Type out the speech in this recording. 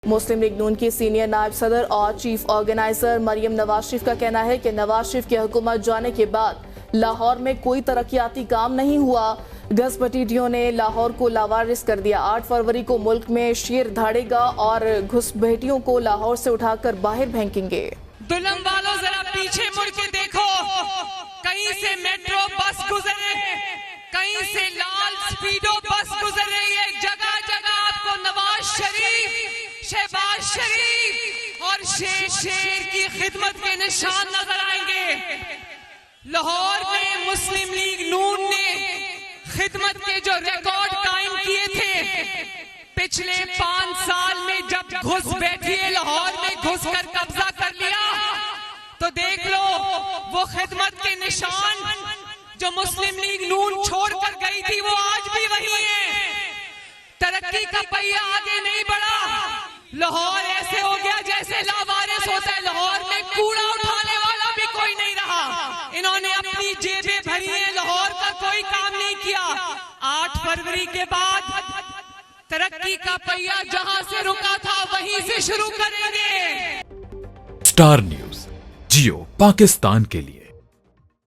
مسلم league نون کی senior نائب صدر اور چیف آرگنائزر مریم نواز شریف کا کہنا ہے کہ نواز شریف کی حکومت جانے کے بعد لاہور میں کوئی ترقیاتی کام نہیں ہوا۔ گھسپٹیٹیوں نے لاہور کو لاوارث کر دیا۔ 8 فروری کو ملک میں شیر دھاڑے گا اور گھسپیٹیوں کو لاہور سے اٹھا کر باہر پھینکیں گے۔ دلم والوں ذرا پیچھے مڑ کے دیکھو، کہیں سے میٹرو بس گزر رہی ہے، کہیں سے لال سپیڈو بس گزر رہی ہے۔ جگہ جگہ آپ کو نواز شریف، شہباز شریف اور شیر کی خدمت کے نشان نظر آئیں گے۔ لاہور میں مسلم لیگ نون نے خدمت کے جو ریکارڈ قائم کیے تھے پچھلے 5 سال میں، جب گھس بیٹھیے لاہور میں گھس کر قبضہ کر لیا تو دیکھ لو وہ خدمت کے نشان جو مسلم لیگ نون چھوڑ کر گئی تھی وہ آج بھی وہی ہے۔ ترقی کا پہیہ آگے نہیں بڑھا۔ لاہور ایسے ہو گیا جیسے لاوارث ہوتا ہے۔ لاہور میں کوڑا اٹھانے والا بھی کوئی نہیں رہا۔ انہوں نے اپنی جیبیں بھری ہیں، لاہور کا کوئی کام نہیں کیا۔ 8 فروری کے بعد ترقی کا پہیہ جہاں سے رکا تھا وہیں سے شروع کریں گے۔ سٹار نیوز جیو پاکستان کے لیے